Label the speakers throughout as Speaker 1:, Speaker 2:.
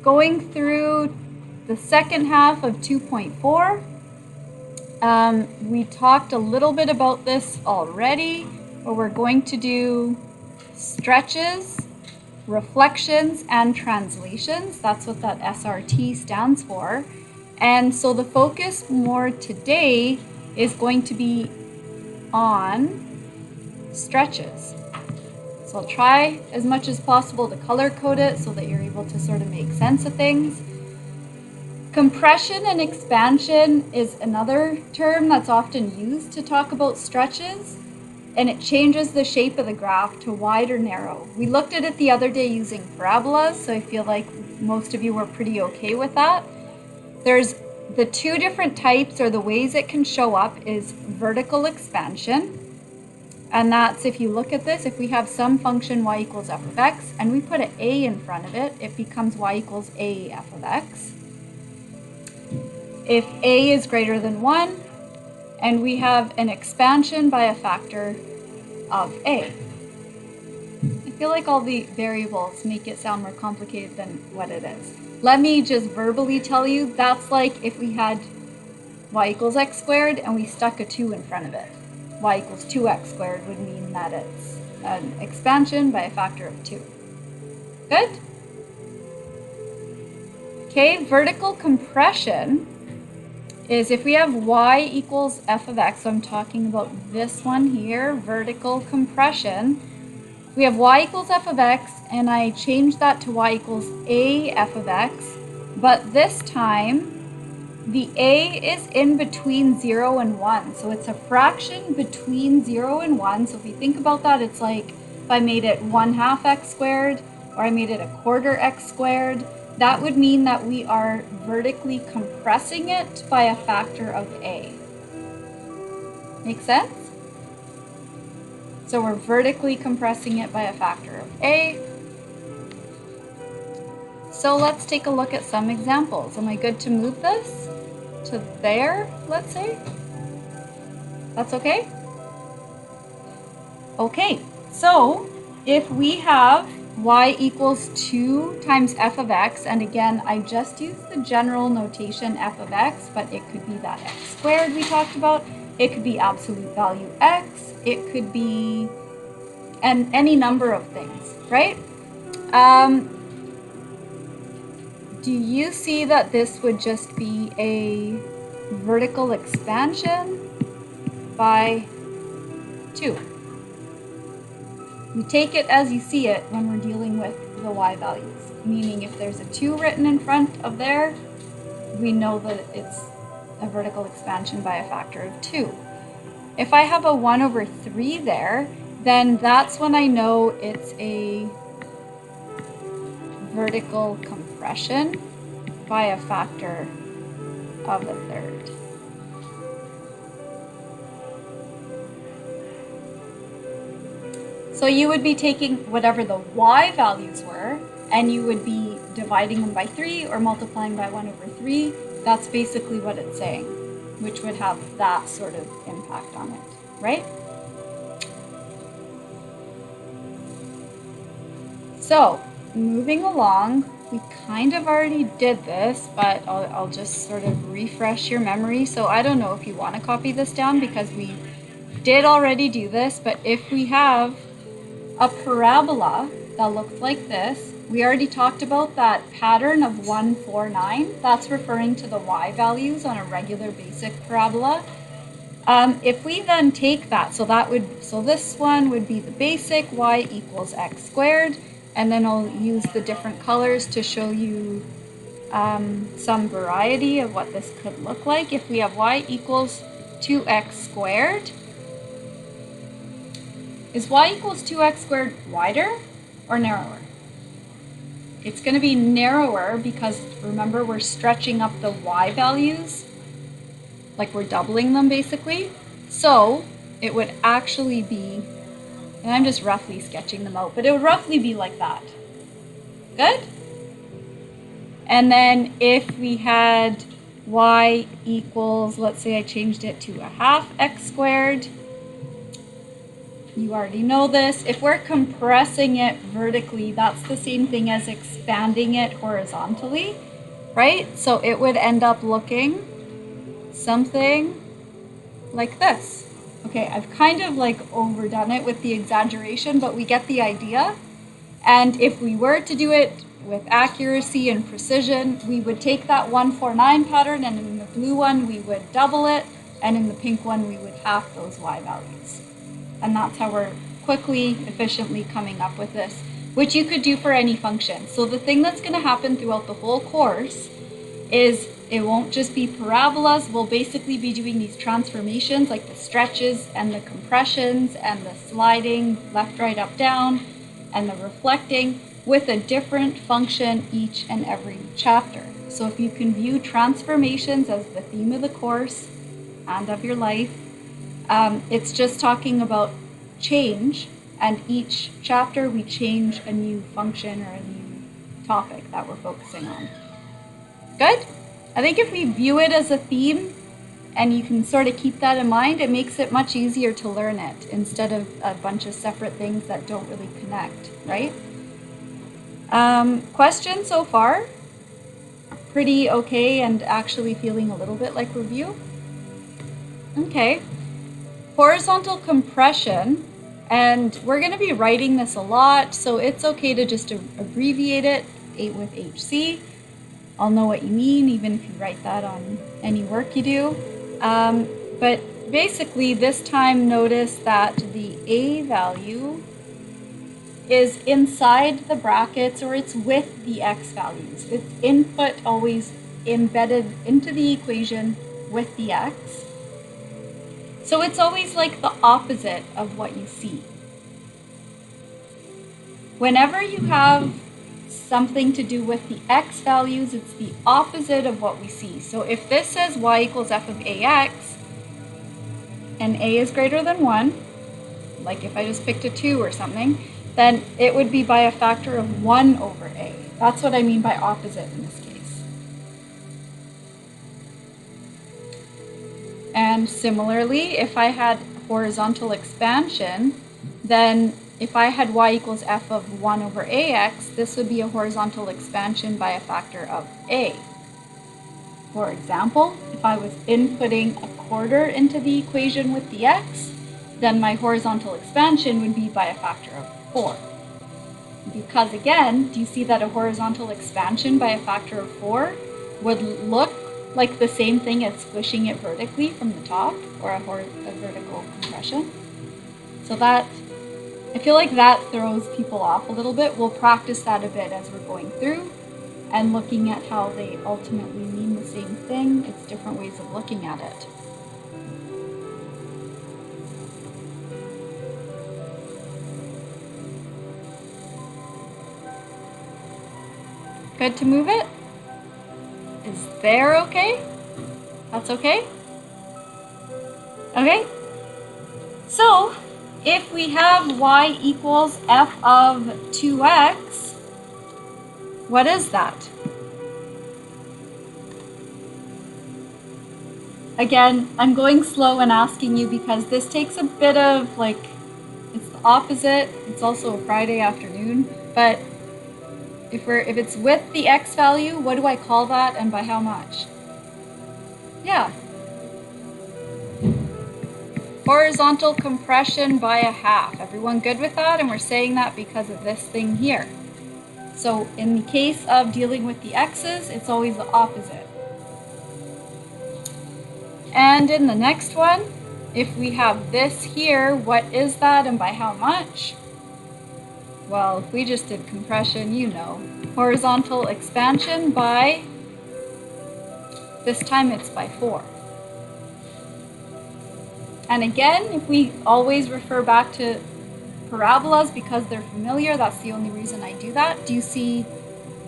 Speaker 1: going through the second half of 2.4. We talked a little bit about this already, but we're going to do stretches, reflections, and translations. That's what that SRT stands for. And so the focus more today is going to be on stretches. So I'll try as much as possible to color code it so that you're able to sort of make sense of things. Compression and expansion is another term that's often used to talk about stretches, and it changes the shape of the graph to wide or narrow. We looked at it the other day using parabolas, so I feel like most of you were pretty okay with that. There's the two different types, or the ways it can show up, is vertical expansion. And that's, if you look at this, if we have some function y equals f of x, and we put an a in front of it, it becomes y equals a f of x. If a is greater than 1, and we have an expansion by a factor of a. I feel like all the variables make it sound more complicated than what it is. Let me just verbally tell you, that's like if we had y equals x squared and we stuck a 2 in front of it. Y equals 2x squared would mean that it's an expansion by a factor of 2. Good? Okay, vertical compression is if we have y equals f of x, so I'm talking about this one here, vertical compression. We have y equals f of x, and I change that to y equals a f of x, but this time the a is in between 0 and 1, so it's a fraction between 0 and 1. So if you think about that, it's like if I made it 1/2 x squared, or I made it 1/4 x squared, that would mean that we are vertically compressing it by a factor of a. Make sense? So we're vertically compressing it by a factor of a. So let's take a look at some examples. Am I good to move this to there, let's say? That's okay? Okay, so if we have y equals 2 times f of x, and again, I just used the general notation f of x, but it could be that x squared we talked about, it could be absolute value x, it could be any number of things, right? Do you see that this would just be a vertical expansion by 2? We take it as you see it when we're dealing with the y values, meaning if there's a 2 written in front of there, we know that it's a vertical expansion by a factor of 2. If I have a 1/3 there, then that's when I know it's a vertical compression by a factor of a third. So you would be taking whatever the y values were, and you would be dividing them by 3 or multiplying by 1/3. That's basically what it's saying, which would have that sort of impact on it, right? So moving along, we kind of already did this, but I'll just sort of refresh your memory. So I don't know if you want to copy this down because we did already do this, but if we have a parabola that looks like this, we already talked about that pattern of 1, 4, 9. That's referring to the y values on a regular basic parabola. If we then take that, so this one would be the basic y equals x squared, and then I'll use the different colors to show you some variety of what this could look like. If we have y equals 2x squared, is y equals 2x squared wider or narrower? It's going to be narrower because, remember, we're stretching up the y values, like we're doubling them basically. So it would actually be, and I'm just roughly sketching them out, but it would roughly be like that. Good? And then if we had y equals, let's say I changed it to 1/2 x squared, You already know this. If we're compressing it vertically, that's the same thing as expanding it horizontally, right? So it would end up looking something like this. Okay, I've kind of like overdone it with the exaggeration, but we get the idea. And if we were to do it with accuracy and precision, we would take that 149 pattern, and in the blue one, we would double it, and in the pink one, we would half those y values. And that's how we're quickly, efficiently coming up with this, which you could do for any function. So the thing that's going to happen throughout the whole course is it won't just be parabolas. We'll basically be doing these transformations like the stretches and the compressions and the sliding left, right, up, down, and the reflecting with a different function each and every chapter. So if you can view transformations as the theme of the course and of your life, it's just talking about change, and each chapter we change a new function or a new topic that we're focusing on. Good? I think if we view it as a theme and you can sort of keep that in mind, it makes it much easier to learn it instead of a bunch of separate things that don't really connect, right? Questions so far? Pretty okay and actually feeling a little bit like review? Okay. Horizontal compression, and we're going to be writing this a lot, so it's okay to just abbreviate it, 8 with HC. I'll know what you mean, even if you write that on any work you do. But basically, this time notice that the A value is inside the brackets, or it's with the X values. It's input always embedded into the equation with the X. So it's always like the opposite of what you see. Whenever you have something to do with the X values, it's the opposite of what we see. So if this says y equals f of ax, and a is greater than 1, like if I just picked a 2 or something, then it would be by a factor of 1 over a. That's what I mean by opposite in this case. And similarly, if I had horizontal expansion, then if I had y equals f of 1 over ax, this would be a horizontal expansion by a factor of a. For example, if I was inputting a quarter into the equation with the x, then my horizontal expansion would be by a factor of 4. Because again, do you see that a horizontal expansion by a factor of 4 would look like the same thing as squishing it vertically from the top, or a vertical compression? So that, I feel like that throws people off a little bit. We'll practice that a bit as we're going through and looking at how they ultimately mean the same thing. It's different ways of looking at it. Good to move it? Is there okay? That's okay? Okay. So, if we have y equals f of 2x, what is that? Again, I'm going slow and asking you because this takes a bit of it's the opposite. It's also a Friday afternoon, but if it's with the x value, what do I call that and by how much? Yeah. Horizontal compression by a half. Everyone good with that? And we're saying that because of this thing here. So in the case of dealing with the x's, it's always the opposite. And in the next one, if we have this here, what is that and by how much? Well, if we just did compression, you know. Horizontal expansion by, this time it's by 4. And again, if we always refer back to parabolas because they're familiar, that's the only reason I do that. Do you see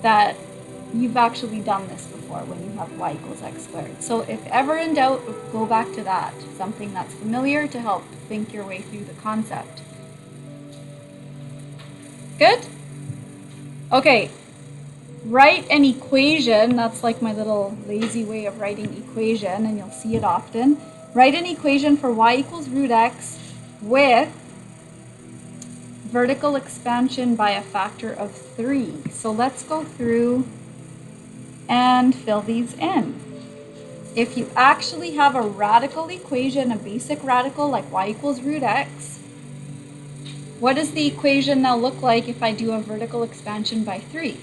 Speaker 1: that you've actually done this before when you have y equals x squared? So if ever in doubt, go back to that, something that's familiar to help think your way through the concept. Good? Okay, write an equation. That's like my little lazy way of writing equation, and you'll see it often. Write an equation for y equals root x with vertical expansion by a factor of 3. So let's go through and fill these in. If you actually have a radical equation, a basic radical like y equals root x, what does the equation now look like if I do a vertical expansion by 3?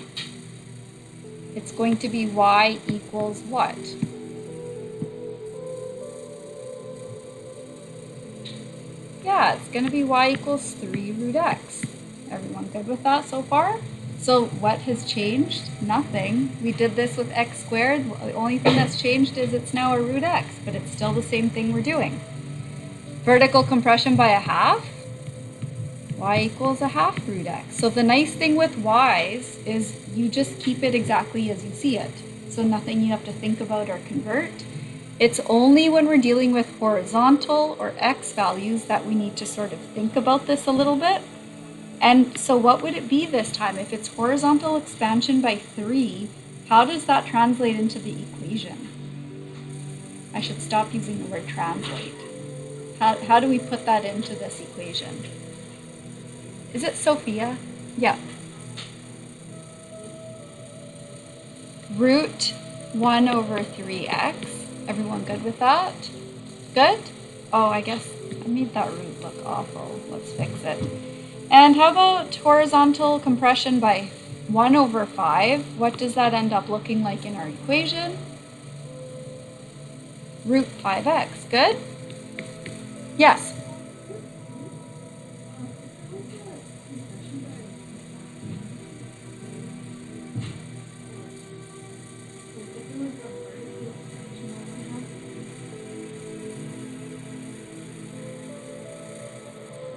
Speaker 1: It's going to be y equals what? Yeah, it's going to be y equals 3 root x. Everyone good with that so far? So what has changed? Nothing. We did this with x squared. The only thing that's changed is it's now a root x, but it's still the same thing we're doing. Vertical compression by a half, y equals a half root x. So the nice thing with y's is you just keep it exactly as you see it. So nothing you have to think about or convert. It's only when we're dealing with horizontal or x values that we need to sort of think about this a little bit. And so what would it be this time? If it's horizontal expansion by 3, how does that translate into the equation? I should stop using the word translate. How do we put that into this equation? Is it Sophia? Yeah. Root 1 over 3x. Everyone good with that? Good? Oh, I guess I made that root look awful. Let's fix it. And how about horizontal compression by 1 over 5? What does that end up looking like in our equation? Root 5x. Good? Yes.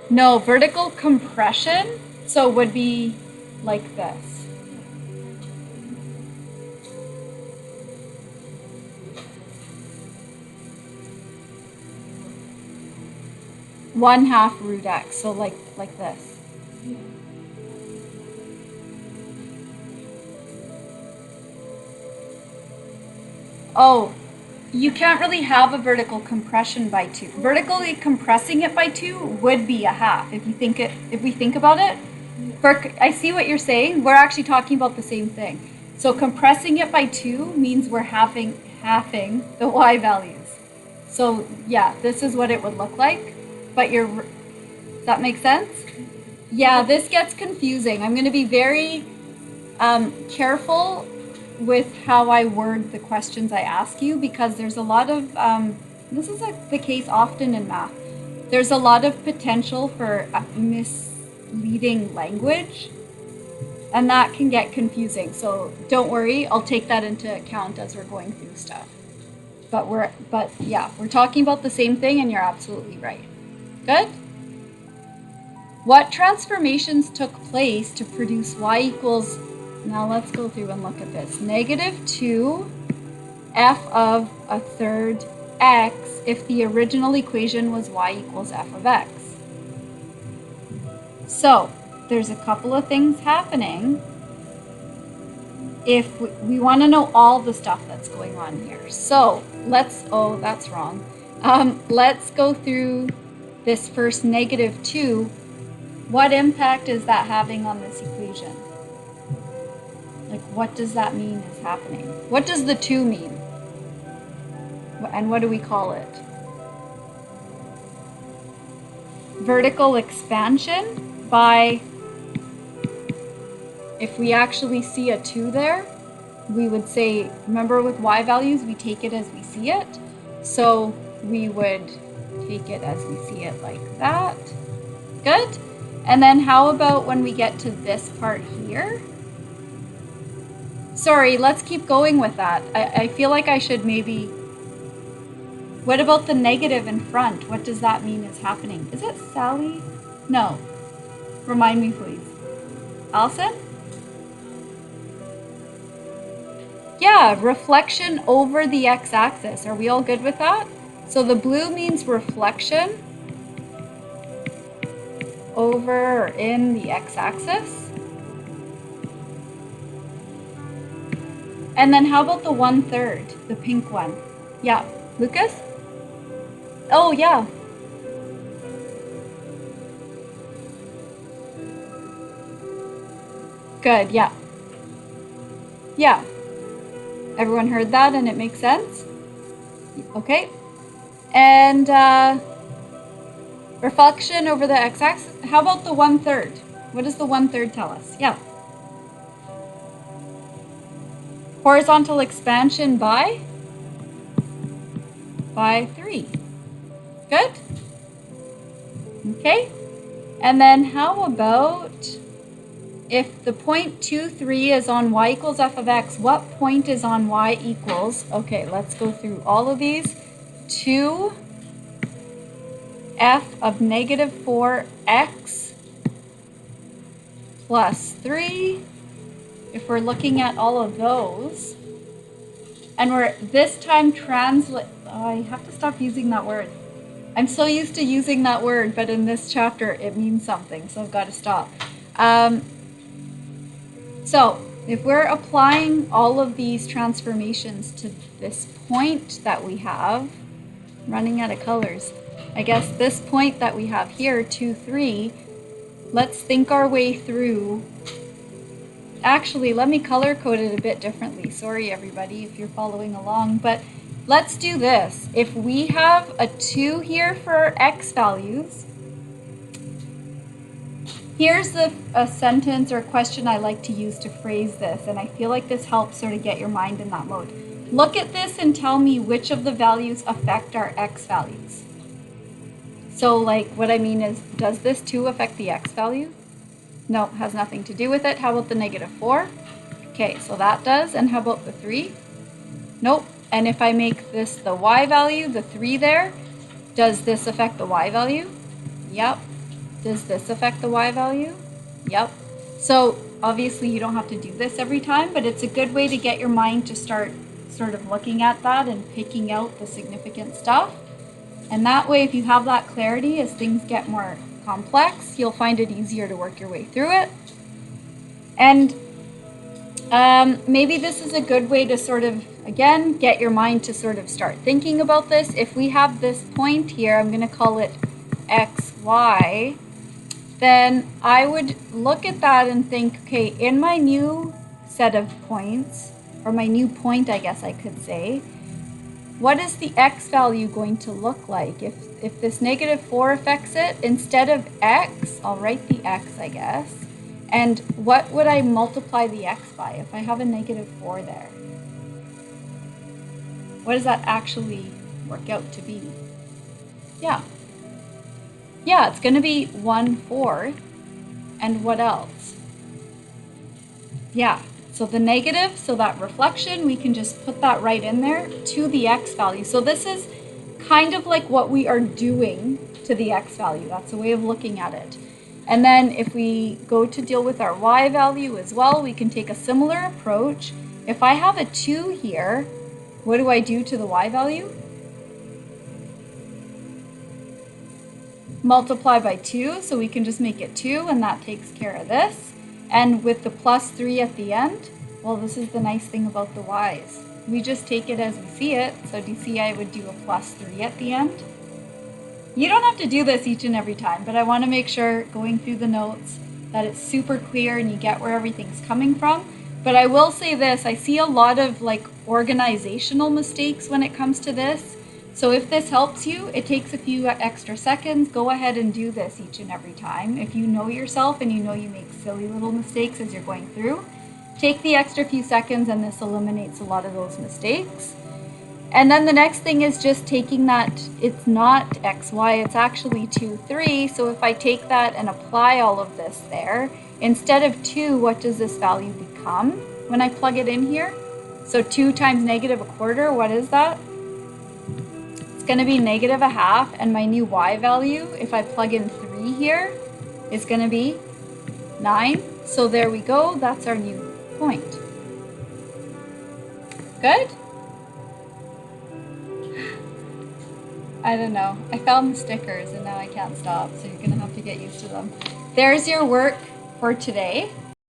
Speaker 1: No, vertical compression, so would be like this. One half root x, so like this. Oh, you can't really have a vertical compression by 2. Vertically compressing it by 2 would be a half if we think about it. I see what you're saying. We're actually talking about the same thing. So compressing it by 2 means we're halving the y values. So yeah, this is what it would look like. But does that make sense? Yeah, this gets confusing. I'm going to be very careful with how I word the questions I ask you, because there's a lot of, this is the case often in math, there's a lot of potential for misleading language, and that can get confusing. So don't worry, I'll take that into account as we're going through stuff. But yeah, we're talking about the same thing, and you're absolutely right. Good? What transformations took place to produce y equals, now let's go through and look at this, -2 f of a third x if the original equation was y equals f of x. So there's a couple of things happening if we want to know all the stuff that's going on here. So oh, that's wrong. Let's go through this first -2. What impact is that having on this equation? Like, what does that mean is happening? What does the 2 mean? And what do we call it? Vertical expansion by, if we actually see a 2 there, we would say, remember with y values, we take it as we see it. So we would take it as we see it like that. Good? And then how about when we get to this part here? Sorry, let's keep going with that. I feel like I should maybe... What about the negative in front? What does that mean is happening? Is it Sally? No. Remind me, please. Allison? Yeah, reflection over the x-axis. Are we all good with that? So the blue means reflection over or in the x-axis. And then how about the 1/3, the pink one? Yeah, Lucas? Oh, yeah. Good, yeah. Yeah. Everyone heard that and it makes sense? Okay. And reflection over the x-axis. How about the 1/3? What does the 1/3 tell us? Yeah. Horizontal expansion by 3. Good? Okay. And then how about if the point 2, 3 is on y equals f of x, what point is on y equals? Okay, let's go through all of these. 2 f of negative 4x plus 3. If we're looking at all of those, and we're this time translate, oh, I have to stop using that word. I'm so used to using that word, but in this chapter it means something, so I've got to stop. So if we're applying all of these transformations to this point that we have, running out of colors, I guess this point that we have here, 2, 3, let's think our way through. Actually, let me color code it a bit differently. Sorry, everybody, if you're following along, but let's do this. If we have a 2 here for x values, here's a sentence or a question I like to use to phrase this, and I feel like this helps sort of get your mind in that mode. Look at this and tell me which of the values affect our x values. So like what I mean is, does this 2 affect the x value? No, has nothing to do with it. How about the negative 4? Okay, so that does. And how about the 3? Nope. And if I make this the y value, the 3 there, does this affect the y value? Yep. Does this affect the y value? Yep. So obviously you don't have to do this every time, but it's a good way to get your mind to start sort of looking at that and picking out the significant stuff. And that way, if you have that clarity, as things get more complex, you'll find it easier to work your way through it. And maybe this is a good way to sort of, again, get your mind to sort of start thinking about this. If we have this point here, I'm going to call it x, y, then I would look at that and think, okay, in my new set of points, or my new point, I guess I could say, what is the x value going to look like? If this negative 4 affects it, instead of x, I'll write the x, I guess. And what would I multiply the x by if I have a negative 4 there? What does that actually work out to be? Yeah. Yeah, it's going to be 1/4. And what else? Yeah. So the negative, so that reflection, we can just put that right in there to the x value. So this is kind of like what we are doing to the x value. That's a way of looking at it. And then if we go to deal with our y value as well, we can take a similar approach. If I have a 2 here, what do I do to the y value? Multiply by 2, so we can just make it 2, and that takes care of this. And with the plus 3 at the end, well, this is the nice thing about the y's. We just take it as we see it. So do you see I would do a plus 3 at the end? You don't have to do this each and every time, but I want to make sure, going through the notes, that it's super clear and you get where everything's coming from. But I will say this, I see a lot of like organizational mistakes when it comes to this. So if this helps you, it takes a few extra seconds. Go ahead and do this each and every time. If you know yourself and you know you make silly little mistakes as you're going through, take the extra few seconds and this eliminates a lot of those mistakes. And then the next thing is just taking that, it's not x, y, it's actually 2, 3. So if I take that and apply all of this there, instead of 2, what does this value become when I plug it in here? So 2 times negative 1/4, what is that? Going to be negative 1/2, and my new y value, if I plug in 3 here, is going to be 9. So there we go. That's our new point. Good? I don't know. I found the stickers and now I can't stop, so you're going to have to get used to them. There's your work for today.